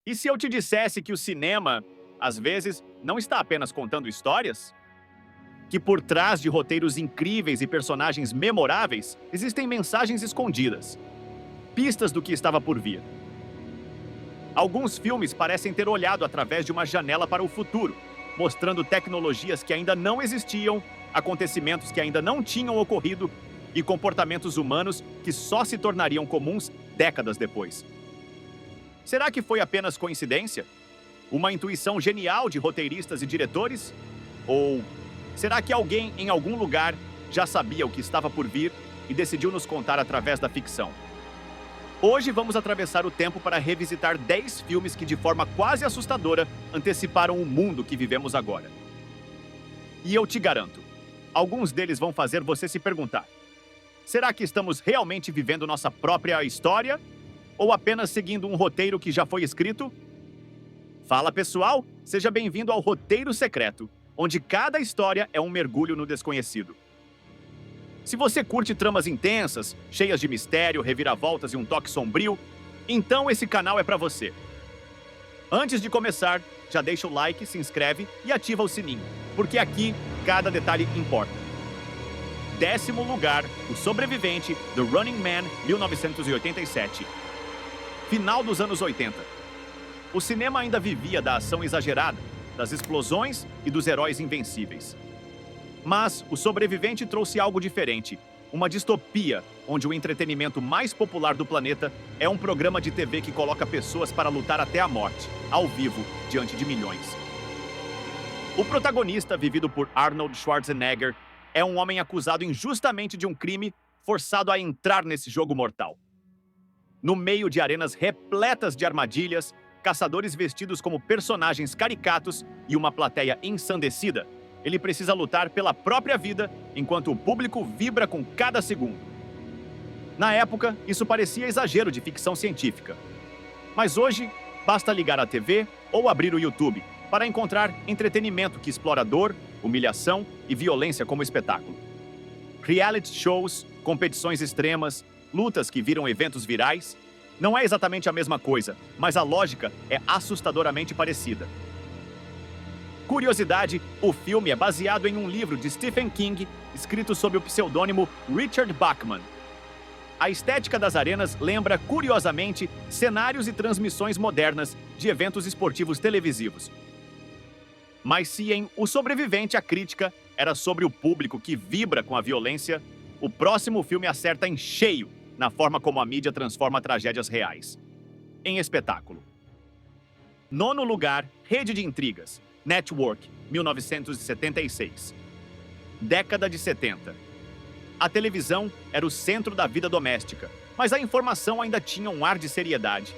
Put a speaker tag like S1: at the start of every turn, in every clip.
S1: E se eu te dissesse que o cinema, às vezes, não está apenas contando histórias? Que por trás de roteiros incríveis e personagens memoráveis existem mensagens escondidas, pistas do que estava por vir. Alguns filmes parecem ter olhado através de uma janela para o futuro, mostrando tecnologias que ainda não existiam, acontecimentos que ainda não tinham ocorrido e comportamentos humanos que só se tornariam comuns décadas depois. Será que foi apenas coincidência? Uma intuição genial de roteiristas e diretores? Ou será que alguém em algum lugar já sabia o que estava por vir e decidiu nos contar através da ficção? Hoje vamos atravessar o tempo para revisitar 10 filmes que, de forma quase assustadora, anteciparam o mundo que vivemos agora. E eu te garanto, alguns deles vão fazer você se perguntar: será que estamos realmente vivendo nossa própria história? Ou apenas seguindo um roteiro que já foi escrito? Fala pessoal, seja bem-vindo ao Roteiro Secreto, onde cada história é um mergulho no desconhecido. Se você curte tramas intensas, cheias de mistério, reviravoltas e um toque sombrio, então esse canal é para você. Antes de começar, já deixa o like, se inscreve e ativa o sininho, porque aqui cada detalhe importa. 10º lugar, O Sobrevivente, The Running Man, 1987. Final dos anos 80. O cinema ainda vivia da ação exagerada, das explosões e dos heróis invencíveis. Mas O Sobrevivente trouxe algo diferente, uma distopia, onde o entretenimento mais popular do planeta é um programa de TV que coloca pessoas para lutar até a morte, ao vivo, diante de milhões. O protagonista, vivido por Arnold Schwarzenegger, é um homem acusado injustamente de um crime, forçado a entrar nesse jogo mortal. No meio de arenas repletas de armadilhas, caçadores vestidos como personagens caricatos e uma plateia ensandecida, ele precisa lutar pela própria vida, enquanto o público vibra com cada segundo. Na época, isso parecia exagero de ficção científica. Mas hoje, basta ligar a TV ou abrir o YouTube para encontrar entretenimento que explora dor, humilhação e violência como espetáculo. Reality shows, competições extremas, lutas que viram eventos virais. Não é exatamente a mesma coisa, mas a lógica é assustadoramente parecida. Curiosidade, o filme é baseado em um livro de Stephen King, escrito sob o pseudônimo Richard Bachman. A estética das arenas lembra, curiosamente, cenários e transmissões modernas de eventos esportivos televisivos. Mas se em O Sobrevivente a crítica era sobre o público que vibra com a violência, o próximo filme acerta em cheio na forma como a mídia transforma tragédias reais em espetáculo. 9º lugar, Rede de Intrigas, Network, 1976. Década de 70. A televisão era o centro da vida doméstica, mas a informação ainda tinha um ar de seriedade.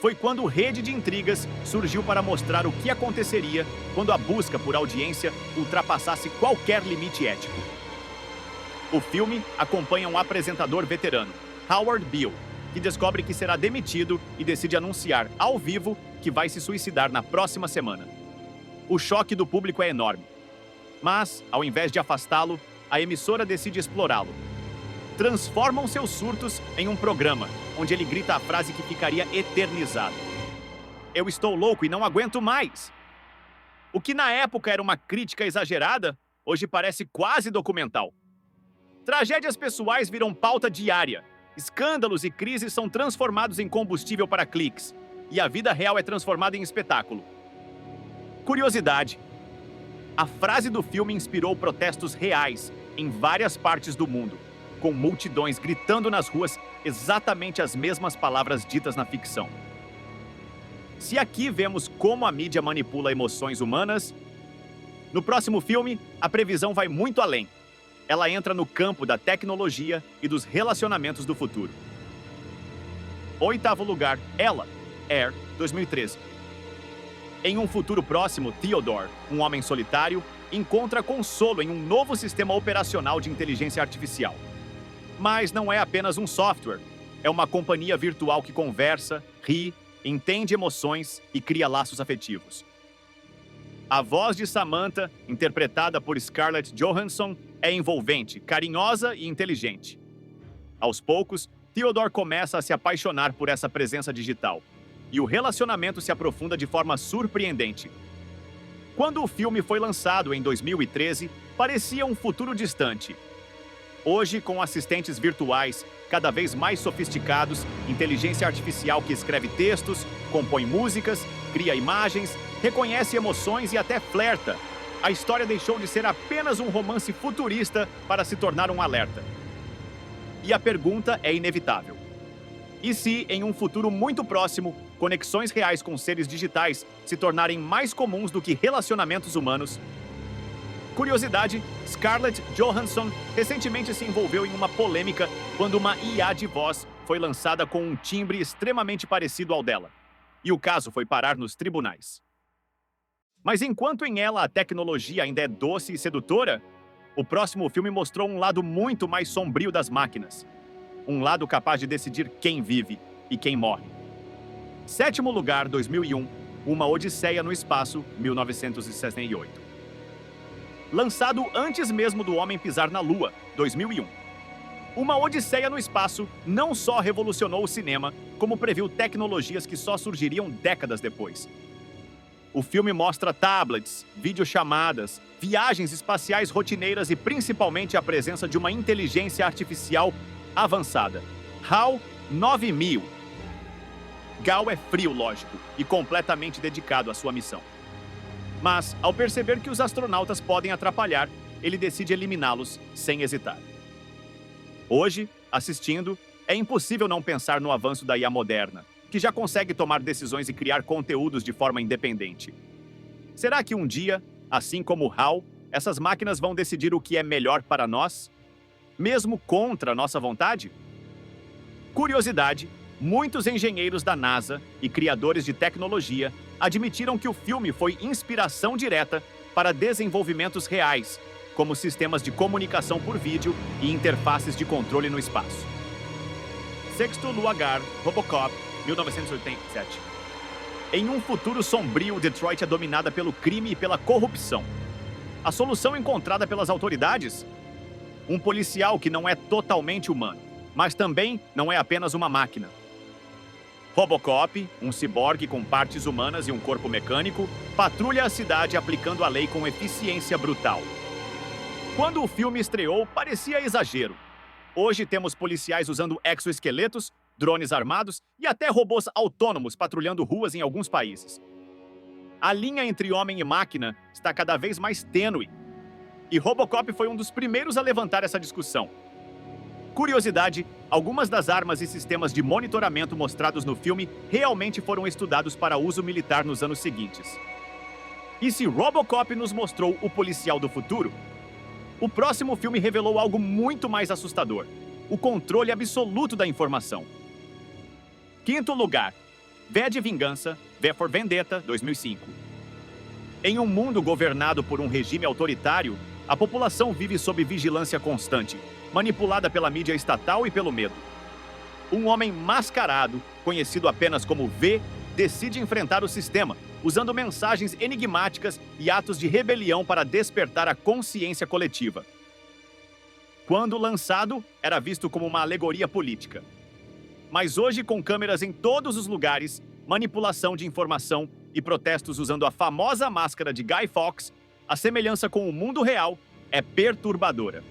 S1: Foi quando Rede de Intrigas surgiu para mostrar o que aconteceria quando a busca por audiência ultrapassasse qualquer limite ético. O filme acompanha um apresentador veterano, Howard Beale, que descobre que será demitido e decide anunciar ao vivo que vai se suicidar na próxima semana. O choque do público é enorme. Mas, ao invés de afastá-lo, a emissora decide explorá-lo. Transformam seus surtos em um programa, onde ele grita a frase que ficaria eternizada: "Eu estou louco e não aguento mais!" O que na época era uma crítica exagerada, hoje parece quase documental. Tragédias pessoais viram pauta diária. Escândalos e crises são transformados em combustível para cliques. E a vida real é transformada em espetáculo. Curiosidade: a frase do filme inspirou protestos reais em várias partes do mundo, com multidões gritando nas ruas exatamente as mesmas palavras ditas na ficção. Se aqui vemos como a mídia manipula emoções humanas, no próximo filme, a previsão vai muito além. Ela entra no campo da tecnologia e dos relacionamentos do futuro. 8º lugar, Ela, Air, 2013. Em um futuro próximo, Theodore, um homem solitário, encontra consolo em um novo sistema operacional de inteligência artificial. Mas não é apenas um software. É uma companhia virtual que conversa, ri, entende emoções e cria laços afetivos. A voz de Samantha, interpretada por Scarlett Johansson, é envolvente, carinhosa e inteligente. Aos poucos, Theodore começa a se apaixonar por essa presença digital. e o relacionamento se aprofunda de forma surpreendente. Quando o filme foi lançado em 2013, parecia um futuro distante. Hoje, com assistentes virtuais cada vez mais sofisticados, inteligência artificial que escreve textos, compõe músicas, cria imagens, reconhece emoções e até flerta, a história deixou de ser apenas um romance futurista para se tornar um alerta. E a pergunta é inevitável. E se, em um futuro muito próximo, conexões reais com seres digitais se tornarem mais comuns do que relacionamentos humanos? Curiosidade, Scarlett Johansson recentemente se envolveu em uma polêmica quando uma IA de voz foi lançada com um timbre extremamente parecido ao dela. E o caso foi parar nos tribunais. Mas enquanto em ela a tecnologia ainda é doce e sedutora, o próximo filme mostrou um lado muito mais sombrio das máquinas. Um lado capaz de decidir quem vive e quem morre. Sétimo lugar, 2001, Uma Odisseia no Espaço, 1968. Lançado antes mesmo do homem pisar na Lua, 2001. Uma Odisseia no Espaço não só revolucionou o cinema, como previu tecnologias que só surgiriam décadas depois. O filme mostra tablets, videochamadas, viagens espaciais rotineiras e principalmente a presença de uma inteligência artificial avançada. HAL 9000. Gal é frio, lógico, e completamente dedicado à sua missão. Mas, ao perceber que os astronautas podem atrapalhar, ele decide eliminá-los sem hesitar. Hoje, assistindo, é impossível não pensar no avanço da IA moderna, que já consegue tomar decisões e criar conteúdos de forma independente. Será que um dia, assim como o HAL, essas máquinas vão decidir o que é melhor para nós, mesmo contra nossa vontade? Curiosidade, muitos engenheiros da NASA e criadores de tecnologia admitiram que o filme foi inspiração direta para desenvolvimentos reais, como sistemas de comunicação por vídeo e interfaces de controle no espaço. Sexto lugar, Robocop, 1987. Em um futuro sombrio, Detroit é dominada pelo crime e pela corrupção. A solução encontrada pelas autoridades? Um policial que não é totalmente humano, mas também não é apenas uma máquina. Robocop, um ciborgue com partes humanas e um corpo mecânico, patrulha a cidade aplicando a lei com eficiência brutal. Quando o filme estreou, parecia exagero. Hoje temos policiais usando exoesqueletos, drones armados e até robôs autônomos patrulhando ruas em alguns países. A linha entre homem e máquina está cada vez mais tênue. E Robocop foi um dos primeiros a levantar essa discussão. Curiosidade, algumas das armas e sistemas de monitoramento mostrados no filme realmente foram estudados para uso militar nos anos seguintes. E se Robocop nos mostrou o policial do futuro, o próximo filme revelou algo muito mais assustador: o controle absoluto da informação. Quinto lugar, V de Vingança, V for Vendetta, 2005. Em um mundo governado por um regime autoritário, a população vive sob vigilância constante, manipulada pela mídia estatal e pelo medo. Um homem mascarado, conhecido apenas como V, decide enfrentar o sistema, usando mensagens enigmáticas e atos de rebelião para despertar a consciência coletiva. Quando lançado, era visto como uma alegoria política. Mas hoje, com câmeras em todos os lugares, manipulação de informação e protestos usando a famosa máscara de Guy Fawkes, a semelhança com o mundo real é perturbadora.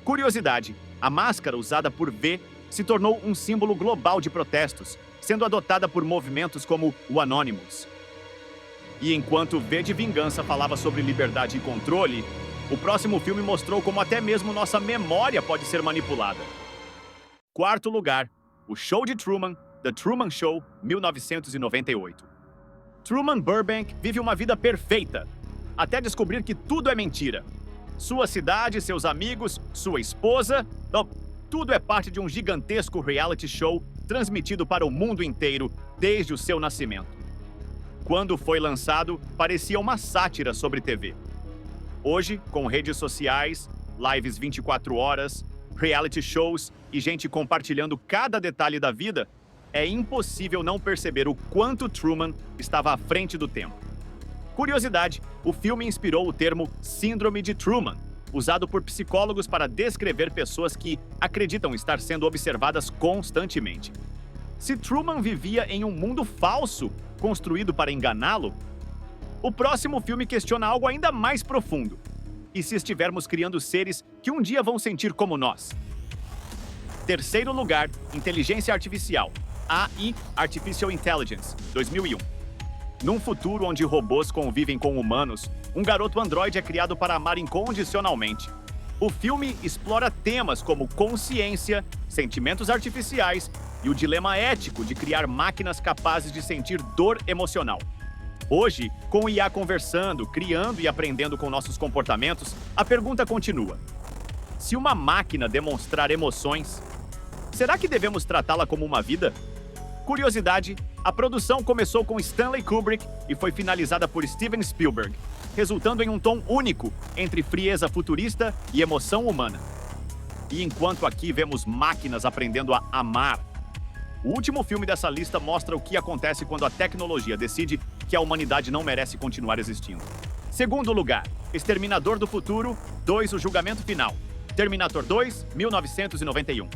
S1: Curiosidade, a máscara usada por V se tornou um símbolo global de protestos, sendo adotada por movimentos como o Anonymous. E enquanto V de Vingança falava sobre liberdade e controle, o próximo filme mostrou como até mesmo nossa memória pode ser manipulada. Quarto lugar, O Show de Truman, The Truman Show, 1998. Truman Burbank vive uma vida perfeita, até descobrir que tudo é mentira. Sua cidade, seus amigos, sua esposa... Não, tudo é parte de um gigantesco reality show transmitido para o mundo inteiro desde o seu nascimento. Quando foi lançado, parecia uma sátira sobre TV. Hoje, com redes sociais, lives 24 horas, reality shows e gente compartilhando cada detalhe da vida, é impossível não perceber o quanto Truman estava à frente do tempo. Curiosidade, o filme inspirou o termo Síndrome de Truman, usado por psicólogos para descrever pessoas que acreditam estar sendo observadas constantemente. Se Truman vivia em um mundo falso, construído para enganá-lo, o próximo filme questiona algo ainda mais profundo. E se estivermos criando seres que um dia vão sentir como nós? Terceiro lugar, Inteligência Artificial. AI, Artificial Intelligence, 2001. Num futuro onde robôs convivem com humanos, um garoto androide é criado para amar incondicionalmente. O filme explora temas como consciência, sentimentos artificiais e o dilema ético de criar máquinas capazes de sentir dor emocional. Hoje, com o IA conversando, criando e aprendendo com nossos comportamentos, a pergunta continua: se uma máquina demonstrar emoções, será que devemos tratá-la como uma vida? Curiosidade, a produção começou com Stanley Kubrick e foi finalizada por Steven Spielberg, resultando em um tom único entre frieza futurista e emoção humana. E enquanto aqui vemos máquinas aprendendo a amar, o último filme dessa lista mostra o que acontece quando a tecnologia decide que a humanidade não merece continuar existindo. Segundo lugar, Exterminador do Futuro 2, O Julgamento Final. Terminator 2, 1991.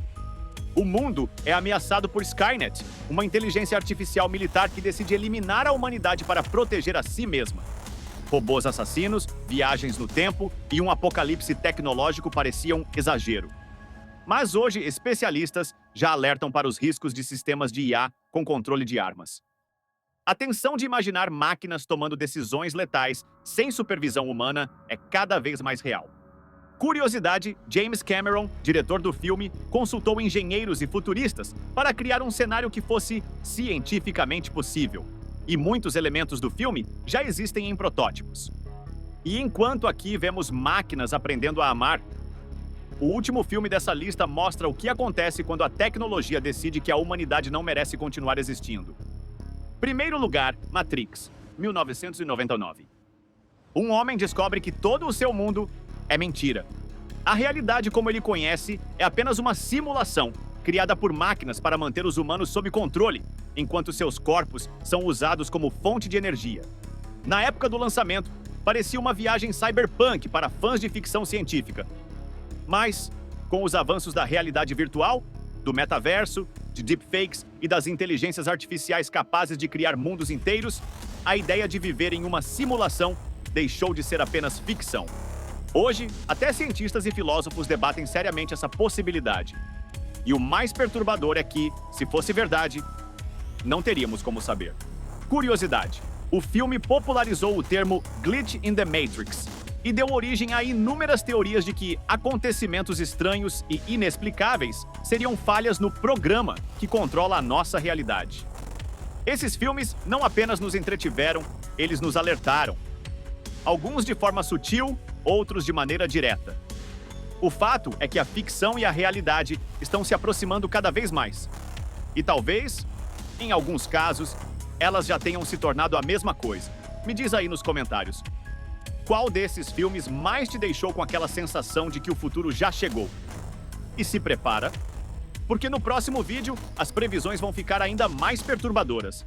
S1: O mundo é ameaçado por Skynet, uma inteligência artificial militar que decide eliminar a humanidade para proteger a si mesma. Robôs assassinos, viagens no tempo e um apocalipse tecnológico pareciam exagero. Mas hoje, especialistas já alertam para os riscos de sistemas de IA com controle de armas. A tensão de imaginar máquinas tomando decisões letais sem supervisão humana é cada vez mais real. Curiosidade, James Cameron, diretor do filme, consultou engenheiros e futuristas para criar um cenário que fosse cientificamente possível. E muitos elementos do filme já existem em protótipos. E enquanto aqui vemos máquinas aprendendo a amar, o último filme dessa lista mostra o que acontece quando a tecnologia decide que a humanidade não merece continuar existindo. Primeiro lugar, Matrix, 1999. Um homem descobre que todo o seu mundo é mentira. A realidade como ele conhece é apenas uma simulação, criada por máquinas para manter os humanos sob controle, enquanto seus corpos são usados como fonte de energia. Na época do lançamento, parecia uma viagem cyberpunk para fãs de ficção científica. Mas, com os avanços da realidade virtual, do metaverso, de deepfakes e das inteligências artificiais capazes de criar mundos inteiros, a ideia de viver em uma simulação deixou de ser apenas ficção. Hoje, até cientistas e filósofos debatem seriamente essa possibilidade. E o mais perturbador é que, se fosse verdade, não teríamos como saber. Curiosidade: o filme popularizou o termo Glitch in the Matrix e deu origem a inúmeras teorias de que acontecimentos estranhos e inexplicáveis seriam falhas no programa que controla a nossa realidade. Esses filmes não apenas nos entretiveram, eles nos alertaram. Alguns de forma sutil, outros de maneira direta. O fato é que a ficção e a realidade estão se aproximando cada vez mais. E talvez, em alguns casos, elas já tenham se tornado a mesma coisa. Me diz aí nos comentários. Qual desses filmes mais te deixou com aquela sensação de que o futuro já chegou? E se prepara, porque no próximo vídeo as previsões vão ficar ainda mais perturbadoras.